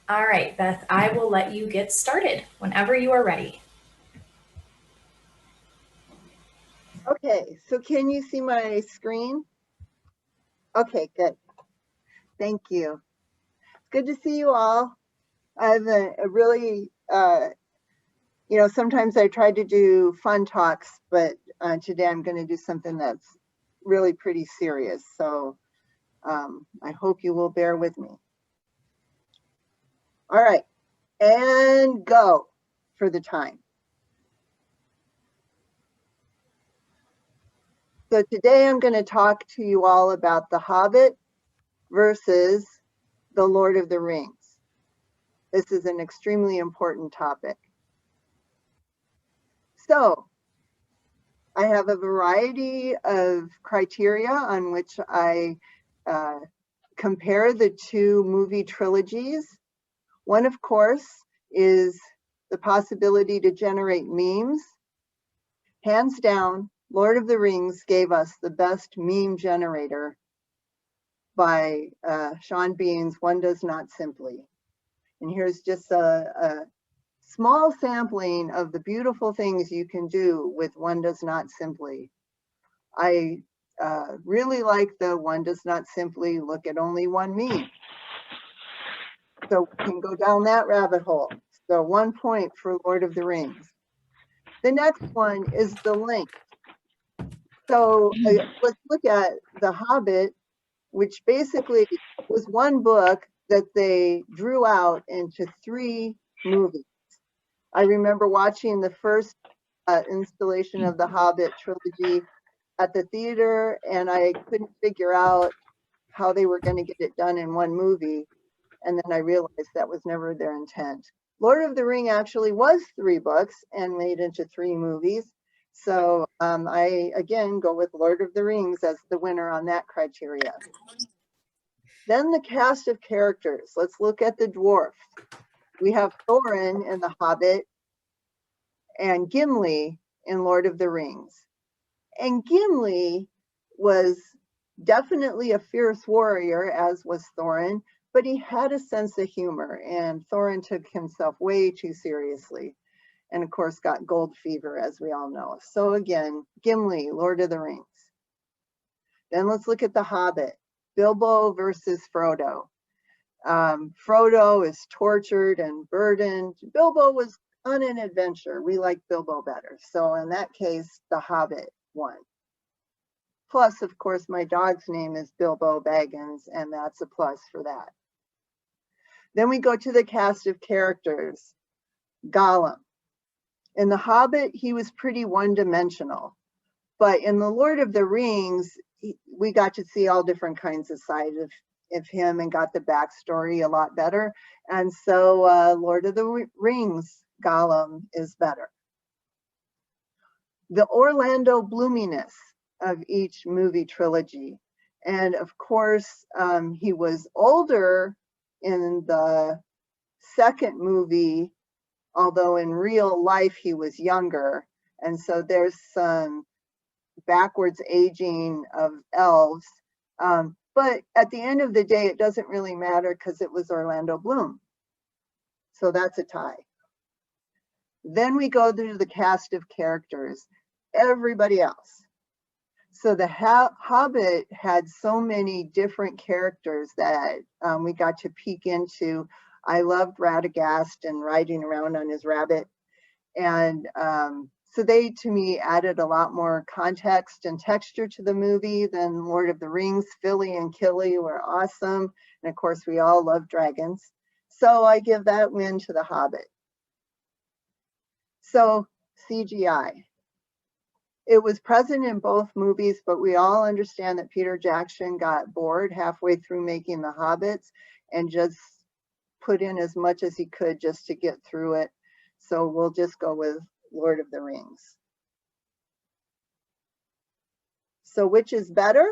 All right, Beth, I will let you get started whenever you are ready. Okay, so can you see my screen? Okay, good. Thank you. Good to see you all. I have a really, sometimes I try to do fun talks, but today I'm going to do something that's really pretty serious. So I hope you will bear with me. All right, and go for the time. So today I'm going to talk to you all about The Hobbit versus The Lord of the Rings. This is an extremely important topic. So I have a variety of criteria on which I compare the two movie trilogies. One, of course, is the possibility to generate memes. Hands down, Lord of the Rings gave us the best meme generator by Sean Bean's One Does Not Simply. And here's just a small sampling of the beautiful things you can do with One Does Not Simply. I really like the One Does Not Simply Look at Only One Meme. So we can go down that rabbit hole. So 1 point for Lord of the Rings. The next one is the length. So let's look at The Hobbit, which basically was one book that they drew out into 3 movies. I remember watching the first installation of the Hobbit trilogy at the theater, and I couldn't figure out how they were going to get it done in one movie. And then I realized that was never their intent. Lord of the Ring actually was 3 books and made into 3 movies. So I, again, go with Lord of the Rings as the winner on that criteria. Then the cast of characters. Let's look at the dwarf. We have Thorin in The Hobbit and Gimli in Lord of the Rings. And Gimli was definitely a fierce warrior, as was Thorin, but he had a sense of humor, and Thorin took himself way too seriously, and of course got gold fever, as we all know. So again, Gimli, Lord of the Rings. Then let's look at The Hobbit, Bilbo versus Frodo. Frodo is tortured and burdened. Bilbo was on an adventure. We like Bilbo better. So in that case, The Hobbit won. Plus, of course, my dog's name is Bilbo Baggins, and that's a plus for that. Then we go to the cast of characters. Gollum. In The Hobbit, he was pretty one-dimensional. But in The Lord of the Rings, we got to see all different kinds of sides of him and got the backstory a lot better. And so Lord of the Rings, Gollum is better. The Orlando bloominess of each movie trilogy. And of course, he was older in the second movie, although in real life he was younger. And so there's some backwards aging of elves. But at the end of the day, it doesn't really matter because it was Orlando Bloom. So that's a tie. Then we go through the cast of characters, everybody else. So the Hobbit had so many different characters that we got to peek into. I loved Radagast and riding around on his rabbit. And so they, to me, added a lot more context and texture to the movie than Lord of the Rings. Philly and Killy were awesome. And of course, we all love dragons. So I give that win to The Hobbit. So CGI. It was present in both movies, but we all understand that Peter Jackson got bored halfway through making The Hobbits and just put in as much as he could just to get through it. So we'll just go with Lord of the Rings. So which is better?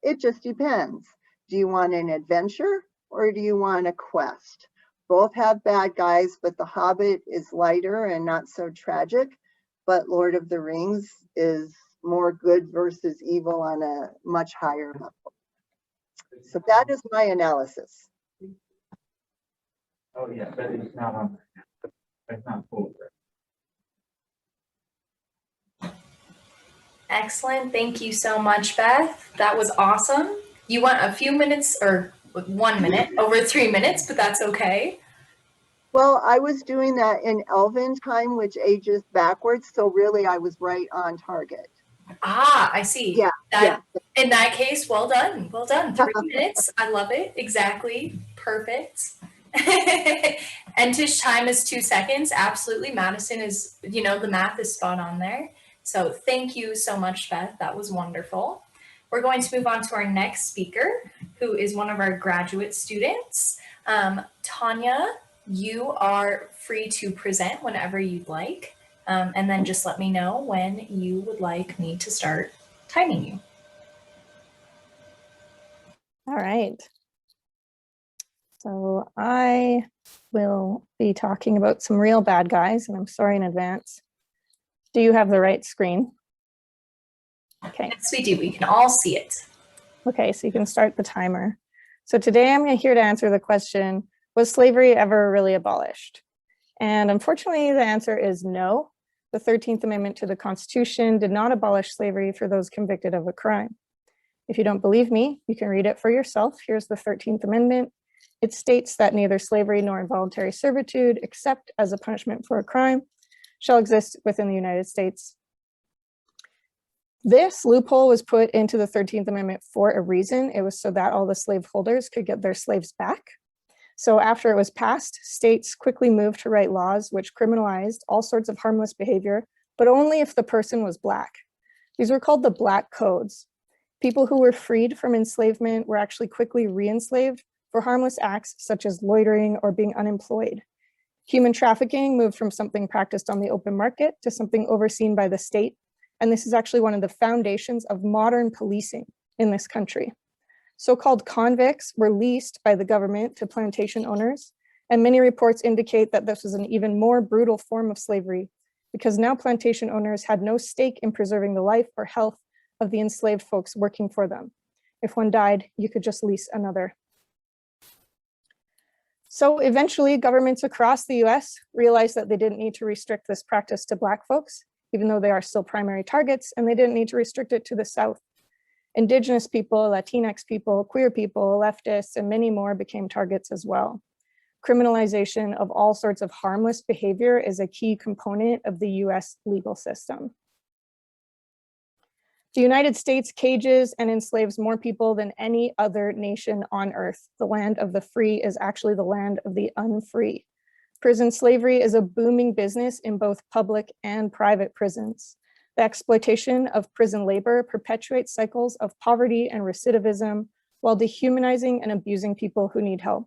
It just depends. Do you want an adventure or do you want a quest? Both have bad guys, but The Hobbit is lighter and not so tragic. But Lord of the Rings is more good versus evil on a much higher level. So that is my analysis. Oh, yeah, but it's not on. It's not full. Excellent. Thank you so much, Beth. That was awesome. You went a few minutes or 1 minute over 3 minutes, but that's okay. Well, I was doing that in Elven time, which ages backwards. So really I was right on target. Ah, I see. Yeah, That, in that case, well done. Well done. 3 minutes. I love it. Exactly. Perfect. And Tish time is 2 seconds. Absolutely. Madison is, the math is spot on there. So thank you so much, Beth. That was wonderful. We're going to move on to our next speaker, who is one of our graduate students. Tanya, you are free to present whenever you'd like. And then just let me know when you would like me to start timing you. All right. So I will be talking about some real bad guys, and I'm sorry in advance. Do you have the right screen? Okay. Yes, we do. We can all see it. Okay, so you can start the timer. So today I'm here to answer the question, was slavery ever really abolished? And unfortunately, the answer is no. The 13th Amendment to the Constitution did not abolish slavery for those convicted of a crime. If you don't believe me, you can read it for yourself. Here's the 13th Amendment. It states that neither slavery nor involuntary servitude, except as a punishment for a crime, shall exist within the United States. This loophole was put into the 13th Amendment for a reason. It was so that all the slaveholders could get their slaves back. So after it was passed, states quickly moved to write laws which criminalized all sorts of harmless behavior, but only if the person was Black. These were called the Black Codes. People who were freed from enslavement were actually quickly re-enslaved for harmless acts such as loitering or being unemployed. Human trafficking moved from something practiced on the open market to something overseen by the state. And this is actually one of the foundations of modern policing in this country. So-called convicts were leased by the government to plantation owners, and many reports indicate that this was an even more brutal form of slavery because now plantation owners had no stake in preserving the life or health of the enslaved folks working for them. If one died, you could just lease another. So eventually, governments across the US realized that they didn't need to restrict this practice to Black folks, even though they are still primary targets, and they didn't need to restrict it to the South. Indigenous people, Latinx people, queer people, leftists, and many more became targets as well. Criminalization of all sorts of harmless behavior is a key component of the US legal system. The United States cages and enslaves more people than any other nation on earth. The land of the free is actually the land of the unfree. Prison slavery is a booming business in both public and private prisons. The exploitation of prison labor perpetuates cycles of poverty and recidivism while dehumanizing and abusing people who need help.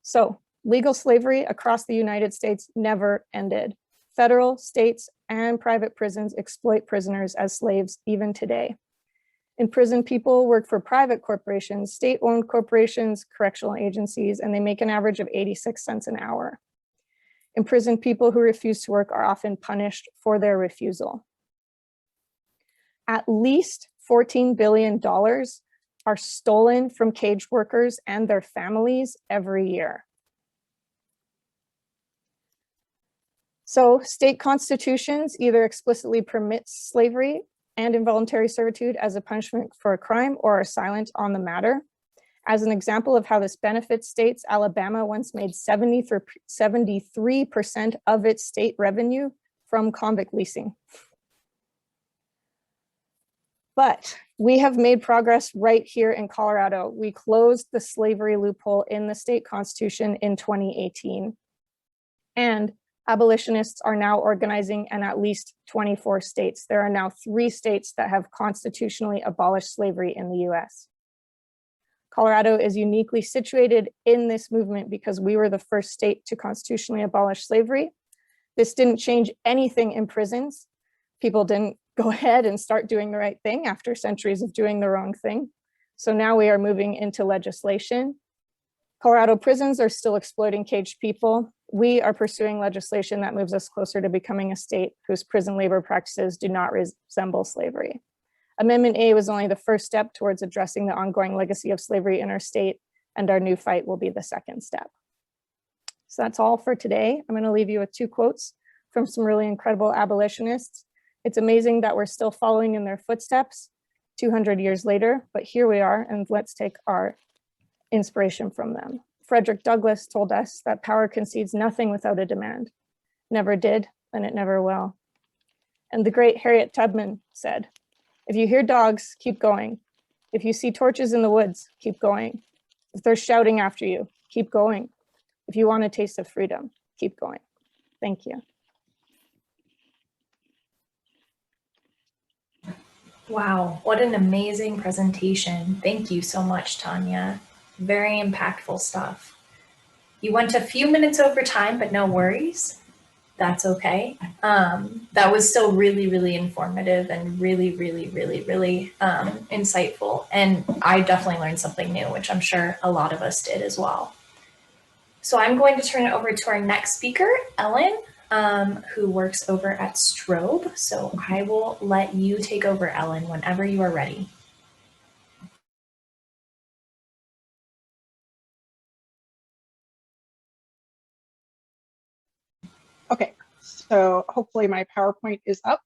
So, legal slavery across the United States never ended. Federal, states, and private prisons exploit prisoners as slaves even today. In prison, people work for private corporations, state-owned corporations, correctional agencies, and they make an average of 86 cents an hour. In prison, people who refuse to work are often punished for their refusal. At least $14 billion are stolen from caged workers and their families every year. So state constitutions either explicitly permit slavery and involuntary servitude as a punishment for a crime or are silent on the matter. As an example of how this benefits states, Alabama once made 73% of its state revenue from convict leasing. But we have made progress right here in Colorado. We closed the slavery loophole in the state constitution in 2018. And abolitionists are now organizing in at least 24 states. There are now 3 states that have constitutionally abolished slavery in the US. Colorado is uniquely situated in this movement because we were the first state to constitutionally abolish slavery. This didn't change anything in prisons. People didn't go ahead and start doing the right thing after centuries of doing the wrong thing. So now we are moving into legislation. Colorado prisons are still exploiting caged people. We are pursuing legislation that moves us closer to becoming a state whose prison labor practices do not resemble slavery. Amendment A was only the first step towards addressing the ongoing legacy of slavery in our state, and our new fight will be the second step. So that's all for today. I'm going to leave you with 2 quotes from some really incredible abolitionists. It's amazing that we're still following in their footsteps 200 years later, but here we are, and let's take our inspiration from them. Frederick Douglass told us that power concedes nothing without a demand. Never did, and it never will. And the great Harriet Tubman said, if you hear dogs, keep going. If you see torches in the woods, keep going. If they're shouting after you, keep going. If you want a taste of freedom, keep going. Thank you. Wow, what an amazing presentation. Thank you so much, Tanya. Very impactful stuff. You went a few minutes over time, but no worries. That's okay. That was still really, really informative and really, really, really, really insightful. And I definitely learned something new, which I'm sure a lot of us did as well. So I'm going to turn it over to our next speaker, Ellen, who works over at Strobe. So I will let you take over, Ellen, whenever you are ready. Okay, so hopefully my PowerPoint is up.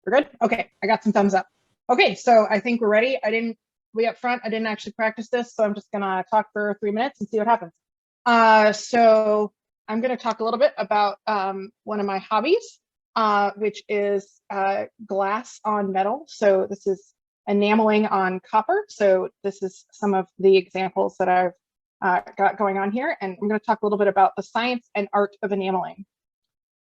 We're good? Okay, I got some thumbs up. Okay, so I think we're ready. We up front, I didn't actually practice this, so I'm just gonna talk for 3 minutes and see what happens. So I'm gonna talk a little bit about one of my hobbies, which is glass on metal. So this is enameling on copper. So this is some of the examples that I've got going on here, and I'm going to talk a little bit about the science and art of enameling.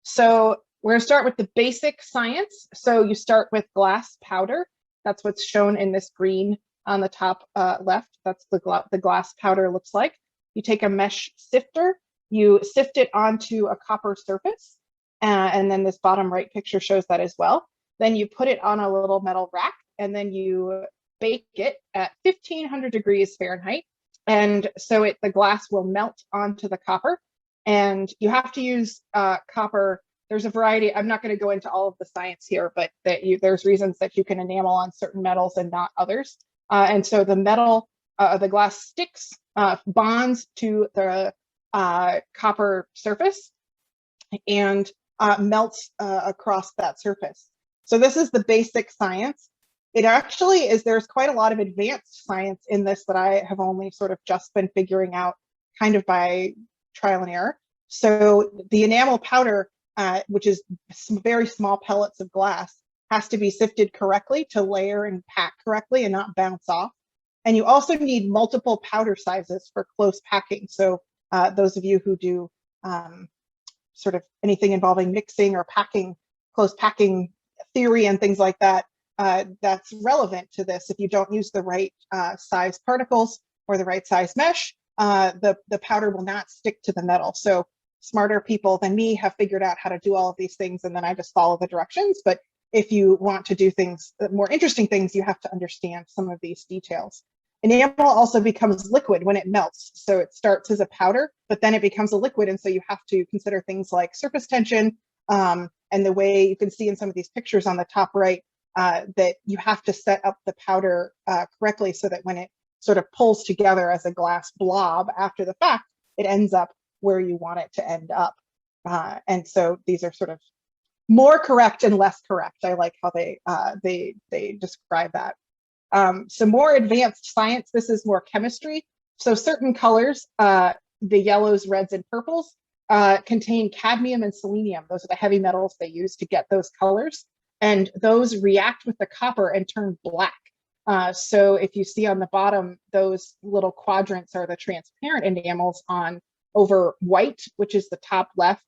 So we're going to start with the basic science. So you start with glass powder. That's what's shown in this green on the top left. That's the glass powder looks like. You take a mesh sifter, you sift it onto a copper surface, and then this bottom right picture shows that as well. Then you put it on a little metal rack, and then you bake it at 1500 degrees Fahrenheit. And so the glass will melt onto the copper, and you have to use copper. There's a variety. I'm not going to go into all of the science here, but there's reasons that you can enamel on certain metals and not others. And so the metal, the glass sticks, bonds to the copper surface and melts across that surface. So this is the basic science. It actually is, there's quite a lot of advanced science in this that I have only sort of just been figuring out kind of by trial and error. So the enamel powder, which is some very small pellets of glass, has to be sifted correctly to layer and pack correctly and not bounce off. And you also need multiple powder sizes for close packing. So those of you who do sort of anything involving mixing or packing, close packing theory and things like that, that's relevant to this. If you don't use the right size particles or the right size mesh, the powder will not stick to the metal. So smarter people than me have figured out how to do all of these things, and then I just follow the directions. But if you want to do things, more interesting things, you have to understand some of these details. Enamel also becomes liquid when it melts. So it starts as a powder, but then it becomes a liquid. And so you have to consider things like surface tension, and the way you can see in some of these pictures on the top right, that you have to set up the powder correctly so that when it sort of pulls together as a glass blob after the fact, it ends up where you want it to end up. And so these are sort of more correct and less correct. I like how they describe that. Some more advanced science, this is more chemistry. So certain colors, the yellows, reds, and purples, contain cadmium and selenium. Those are the heavy metals they use to get those colors. And those react with the copper and turn black. So if you see on the bottom, those little quadrants are the transparent enamels on over white, which is the top left.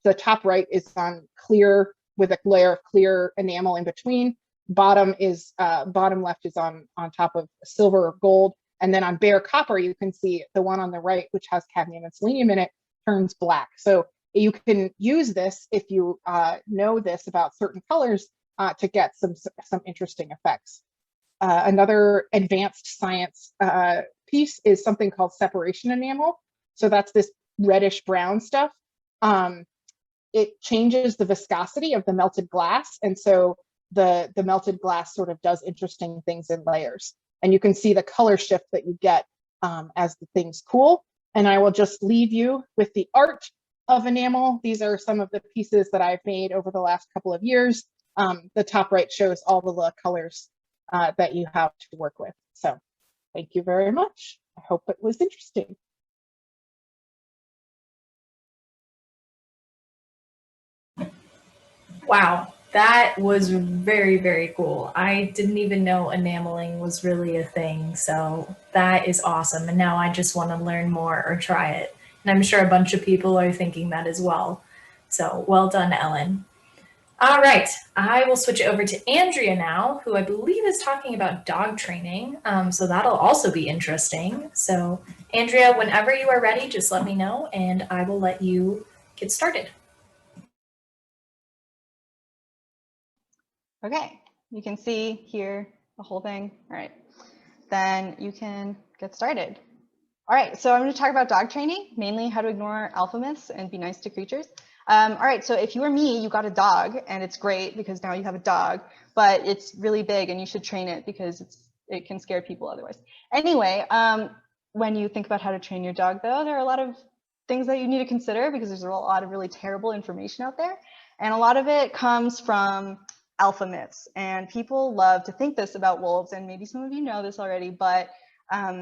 The top right is on clear with a layer of clear enamel in between. Bottom left is on top of silver or gold. And then on bare copper, you can see the one on the right, which has cadmium and selenium in it, turns black. So you can use this if you know this about certain colors to get some interesting effects. Another advanced science piece is something called separation enamel. So that's this reddish brown stuff. It changes the viscosity of the melted glass. And so the melted glass sort of does interesting things in layers. and you can see the color shift that you get as the things cool. And I will just leave you with the Art of Enamel. These are some of the pieces that I've made over the last couple of years. The top right shows all the colors that you have to work with. So thank you very much. I hope it was interesting. Wow, that was very, very cool. I didn't even know enameling was really a thing, so that is awesome. And now I just want to learn more or try it. And I'm sure a bunch of people are thinking that as well. So well done, Ellen. All right, I will switch over to Andrea now, who I believe is talking about dog training. So that'll also be interesting. So Andrea, whenever you are ready, just let me know and I will let you get started. Okay, you can see here the whole thing. All right, then you can get started. All right, so I'm going to talk about dog training, mainly how to ignore alpha myths and be nice to creatures. All right, so if you were me, you got a dog, and it's great because now you have a dog, but it's really big and you should train it because it can scare people otherwise. Anyway, when you think about how to train your dog, though, there are a lot of things that you need to consider because there's a lot of really terrible information out there, and a lot of it comes from alpha myths. And people love to think this about wolves, and maybe some of you know this already, but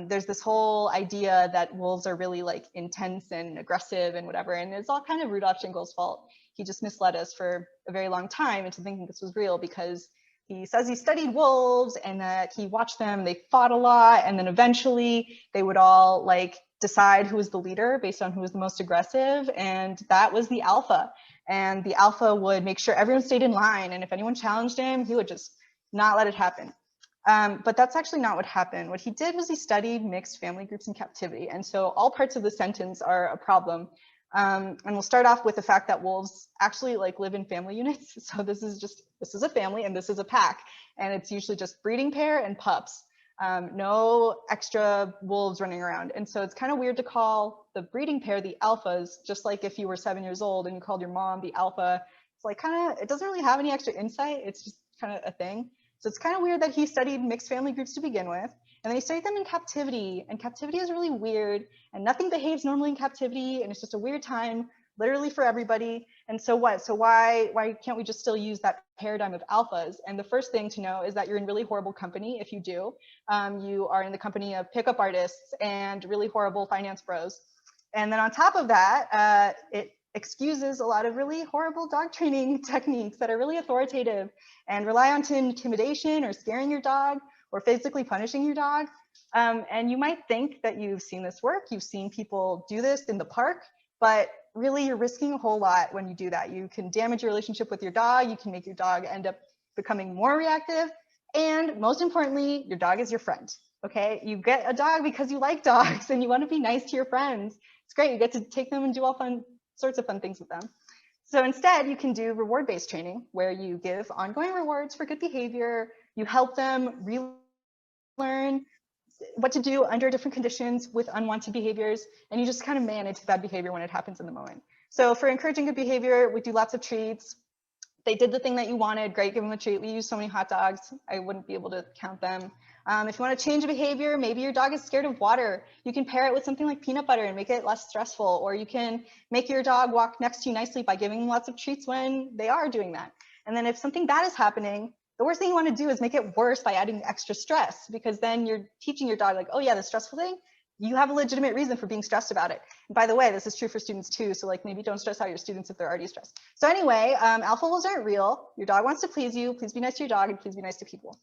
there's this whole idea that wolves are really like intense and aggressive and whatever, and it's all kind of Rudolph Schenkel's fault. He just misled us for a very long time into thinking this was real because he says he studied wolves and that he watched them, they fought a lot, and then eventually they would all like decide who was the leader based on who was the most aggressive, and that was the alpha. And the alpha would make sure everyone stayed in line, and if anyone challenged him, he would just not let it happen. But that's actually not what happened. What he did was he studied mixed family groups in captivity, and so all parts of the sentence are a problem. And we'll start off with the fact that wolves actually like live in family units. So this is a family and this is a pack, and it's usually just breeding pair and pups. No extra wolves running around. And so it's kind of weird to call the breeding pair the alphas, just like if you were 7 years old and you called your mom the alpha. It's like it doesn't really have any extra insight. It's just kind of a thing. So it's kind of weird that he studied mixed family groups to begin with, and then he studied them in captivity, and captivity is really weird, and nothing behaves normally in captivity, and it's just a weird time, literally for everybody. And so what? So why can't we just still use that paradigm of alphas? And the first thing to know is that you're in really horrible company if you do. You are in the company of pickup artists and really horrible finance bros. And then on top of that, it excuses a lot of really horrible dog training techniques that are really authoritative and rely on intimidation or scaring your dog or physically punishing your dog. And you might think that you've seen this work, you've seen people do this in the park, but really you're risking a whole lot when you do that. You can damage your relationship with your dog, you can make your dog end up becoming more reactive, and most importantly, your dog is your friend, okay? You get a dog because you like dogs and you want to be nice to your friends. It's great, you get to take them and do all sorts of fun things with them. So instead, you can do reward-based training where you give ongoing rewards for good behavior, you help them relearn what to do under different conditions with unwanted behaviors, and you just kind of manage bad behavior when it happens in the moment. So for encouraging good behavior, we do lots of treats. They did the thing that you wanted, great, give them a treat. We use so many hot dogs, I wouldn't be able to count them. If you want to change a behavior, maybe your dog is scared of water. You can pair it with something like peanut butter and make it less stressful, or you can make your dog walk next to you nicely by giving them lots of treats when they are doing that. And then if something bad is happening, the worst thing you want to do is make it worse by adding extra stress, because then you're teaching your dog like, oh yeah, the stressful thing, you have a legitimate reason for being stressed about it. And by the way, this is true for students too. So like maybe don't stress out your students if they're already stressed. So anyway, alpha wolves aren't real. Your dog wants to please you. Please be nice to your dog and please be nice to people.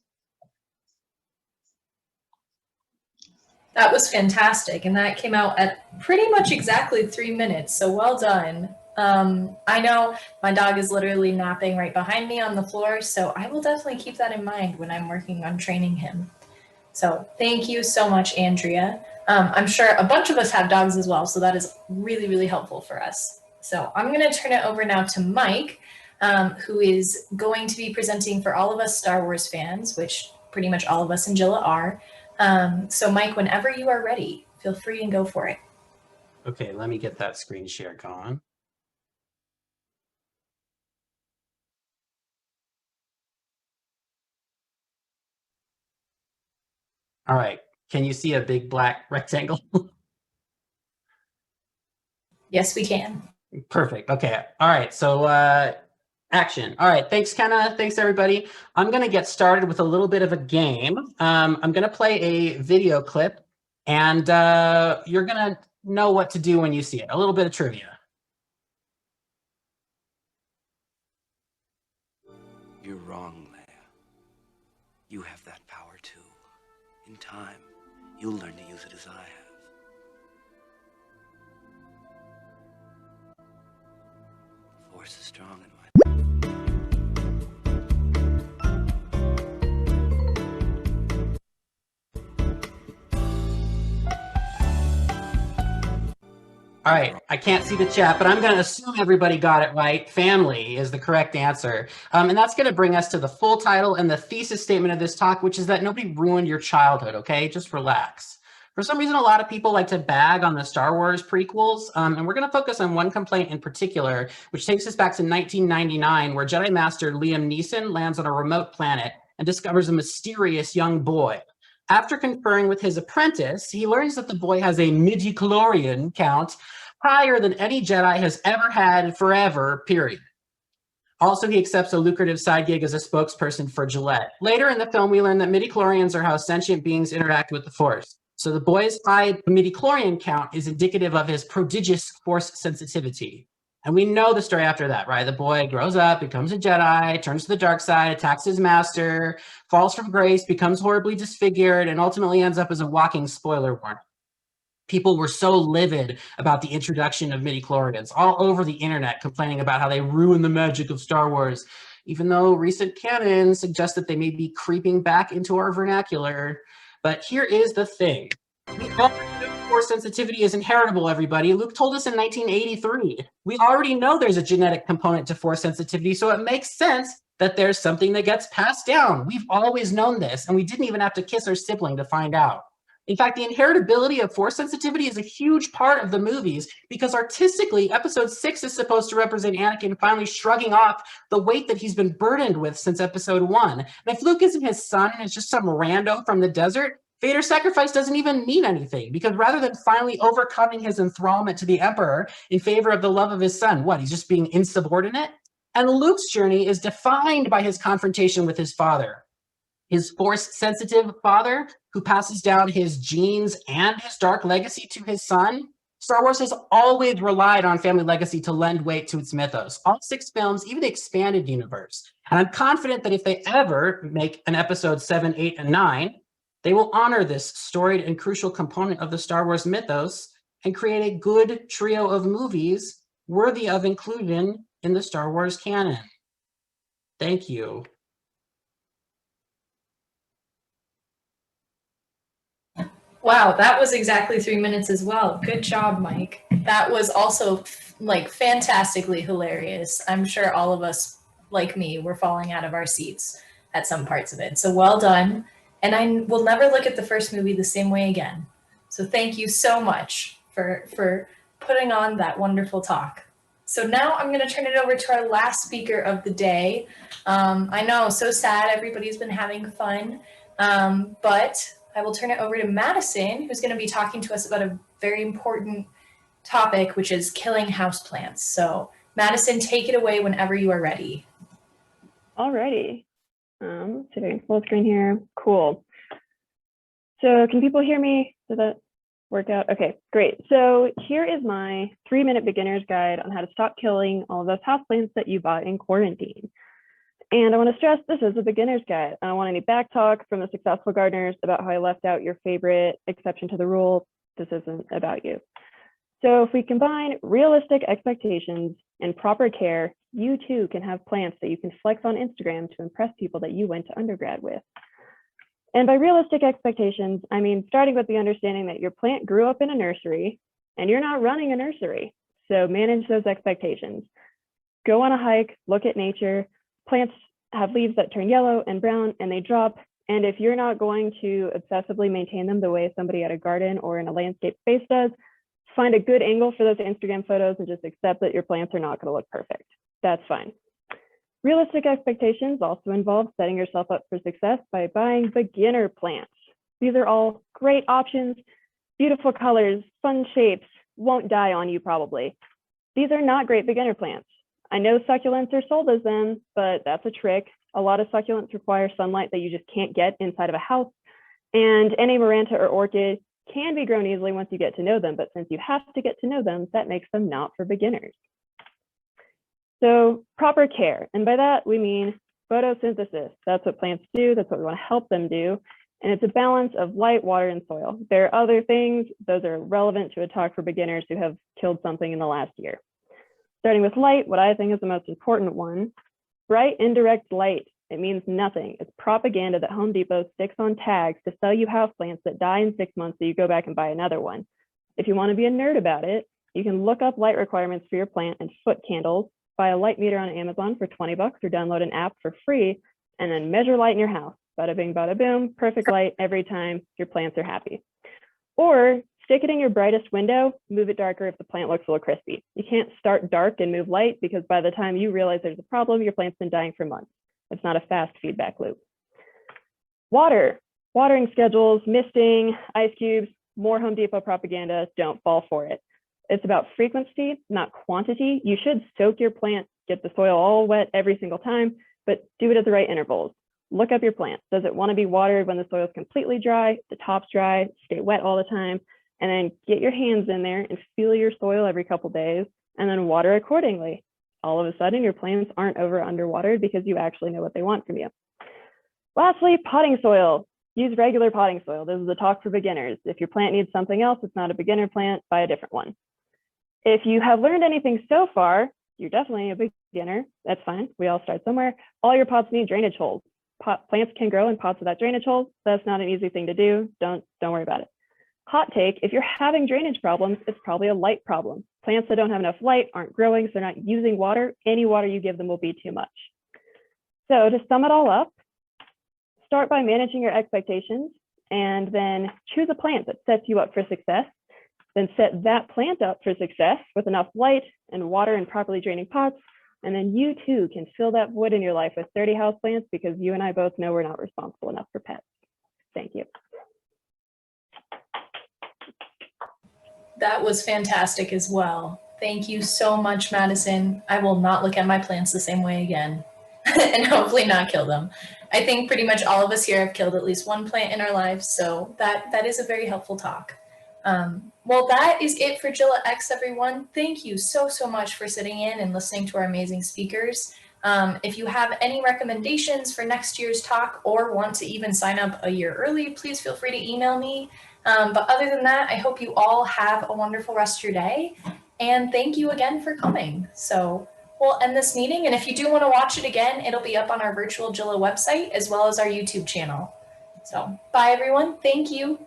That was fantastic. And that came out at pretty much exactly 3 minutes. So well done. I know my dog is literally napping right behind me on the floor. So I will definitely keep that in mind when I'm working on training him. So thank you so much, Andrea. I'm sure a bunch of us have dogs as well. So that is really, really helpful for us. So I'm going to turn it over now to Mike, who is going to be presenting for all of us Star Wars fans, which pretty much all of us in JILA are. So Mike, whenever you are ready, feel free and go for it. Okay, let me get that screen share going. All right. Can you see a big black rectangle? Yes, we can. Perfect. Okay. All right. So action. All right. Thanks, Kenna. Thanks, everybody. I'm going to get started with a little bit of a game. I'm going to play a video clip, and you're going to know what to do when you see it. A little bit of trivia. You're wrong, Leia. You have that power too. In time, you'll learn to use it as I have. The Force is strong in my... All right, I can't see the chat, but I'm going to assume everybody got it right. Family is the correct answer. And that's going to bring us to the full title and the thesis statement of this talk, which is that nobody ruined your childhood, okay? Just relax. For some reason, a lot of people like to bag on the Star Wars prequels, and we're going to focus on one complaint in particular, which takes us back to 1999, where Jedi Master Liam Neeson lands on a remote planet and discovers a mysterious young boy. After conferring with his apprentice, he learns that the boy has a midi-chlorian count higher than any Jedi has ever had forever, period. Also, he accepts a lucrative side gig as a spokesperson for Gillette. Later in the film, we learn that midi-chlorians are how sentient beings interact with the Force. So the boy's high midi-chlorian count is indicative of his prodigious Force sensitivity. And we know the story after that, right? The boy grows up, becomes a Jedi, turns to the dark side, attacks his master, falls from grace, becomes horribly disfigured, and ultimately ends up as a walking spoiler warning. People were so livid about the introduction of midi-chlorians all over the internet, complaining about how they ruin the magic of Star Wars, even though recent canon suggests that they may be creeping back into our vernacular. But here is the thing. We already know Force sensitivity is inheritable, everybody. Luke told us in 1983. We already know there's a genetic component to Force sensitivity, so it makes sense that there's something that gets passed down. We've always known this, and we didn't even have to kiss our sibling to find out. In fact, the inheritability of Force sensitivity is a huge part of the movies because artistically, episode 6 is supposed to represent Anakin finally shrugging off the weight that he's been burdened with since episode 1. And if Luke isn't his son and is just some rando from the desert, Vader's sacrifice doesn't even mean anything because rather than finally overcoming his enthrallment to the Emperor in favor of the love of his son, what, he's just being insubordinate? And Luke's journey is defined by his confrontation with his father. His Force-sensitive father, who passes down his genes and his dark legacy to his son. Star Wars has always relied on family legacy to lend weight to its mythos. All 6 films, even the expanded universe. And I'm confident that if they ever make an episode 7, 8, and 9, they will honor this storied and crucial component of the Star Wars mythos and create a good trio of movies worthy of inclusion in the Star Wars canon. Thank you. Wow, that was exactly 3 minutes as well. Good job, Mike. That was also like fantastically hilarious. I'm sure all of us, like me, were falling out of our seats at some parts of it. So well done. And I will never look at the first movie the same way again. So thank you so much for putting on that wonderful talk. So now I'm going to turn it over to our last speaker of the day. I know, so sad. Everybody's been having fun. But I will turn it over to Madison, who's going to be talking to us about a very important topic, which is killing houseplants. So Madison, take it away whenever you are ready. Alrighty. Sitting full screen here. Cool. So can people hear me? Did that work out? Okay, great. So here is my 3-minute beginner's guide on how to stop killing all of those houseplants that you bought in quarantine. And I want to stress this is a beginner's guide. I don't want any back talk from the successful gardeners about how I left out your favorite exception to the rule. This isn't about you. So if we combine realistic expectations and proper care, you too can have plants that you can flex on Instagram to impress people that you went to undergrad with. And by realistic expectations, I mean starting with the understanding that your plant grew up in a nursery and you're not running a nursery. So manage those expectations. Go on a hike, look at nature. Plants have leaves that turn yellow and brown and they drop. And if you're not going to obsessively maintain them the way somebody at a garden or in a landscape space does, find a good angle for those Instagram photos and just accept that your plants are not going to look perfect. That's fine. Realistic expectations also involve setting yourself up for success by buying beginner plants. These are all great options, beautiful colors, fun shapes, won't die on you probably. These are not great beginner plants. I know succulents are sold as them, but that's a trick. A lot of succulents require sunlight that you just can't get inside of a house. And any Maranta or orchid can be grown easily once you get to know them, but since you have to get to know them, that makes them not for beginners. So proper care, and by that we mean photosynthesis. That's what plants do, that's what we want to help them do. And it's a balance of light, water, and soil. There are other things, those are relevant to a talk for beginners who have killed something in the last year. Starting with light, what I think is the most important one, bright indirect light. It means nothing. It's propaganda that Home Depot sticks on tags to sell you houseplants that die in 6 months so you go back and buy another one. If you want to be a nerd about it, you can look up light requirements for your plant and foot candles, buy a light meter on Amazon for 20 bucks or download an app for free, and then measure light in your house. Bada bing, bada boom, perfect light every time, your plants are happy. Or stick it in your brightest window, move it darker if the plant looks a little crispy. You can't start dark and move light because by the time you realize there's a problem, your plant's been dying for months. It's not a fast feedback loop. Water, watering schedules, misting, ice cubes, more Home Depot propaganda, don't fall for it. It's about frequency, not quantity. You should soak your plant, get the soil all wet every single time, but do it at the right intervals. Look up your plant. Does it want to be watered when the soil is completely dry, the top's dry, stay wet all the time, and then get your hands in there and feel your soil every couple days and then water accordingly. All of a sudden your plants aren't over underwatered because you actually know what they want from you. Lastly, potting soil. Use regular potting soil. This is a talk for beginners. If your plant needs something else, it's not a beginner plant, buy a different one. If you have learned anything so far, you're definitely a beginner. That's fine. We all start somewhere. All your pots need drainage holes. Plants can grow in pots without drainage holes. That's not an easy thing to do. Don't worry about it. Hot take, if you're having drainage problems, it's probably a light problem. Plants that don't have enough light aren't growing, so they're not using water. Any water you give them will be too much. So to sum it all up, start by managing your expectations and then choose a plant that sets you up for success. Then set that plant up for success with enough light and water and properly draining pots. And then you too can fill that void in your life with 30 houseplants because you and I both know we're not responsible enough for pets. Thank you. That was fantastic as well. Thank you so much, Madison. I will not look at my plants the same way again and hopefully not kill them. I think pretty much all of us here have killed at least one plant in our lives, so that is a very helpful talk. Well, that is it for JILAX, everyone. Thank you so much for sitting in and listening to our amazing speakers. If you have any recommendations for next year's talk or want to even sign up a year early, please feel free to email me. But other than that, I hope you all have a wonderful rest of your day. And thank you again for coming. So we'll end this meeting. And if you do want to watch it again, it'll be up on our virtual JILA website as well as our YouTube channel. So bye, everyone. Thank you.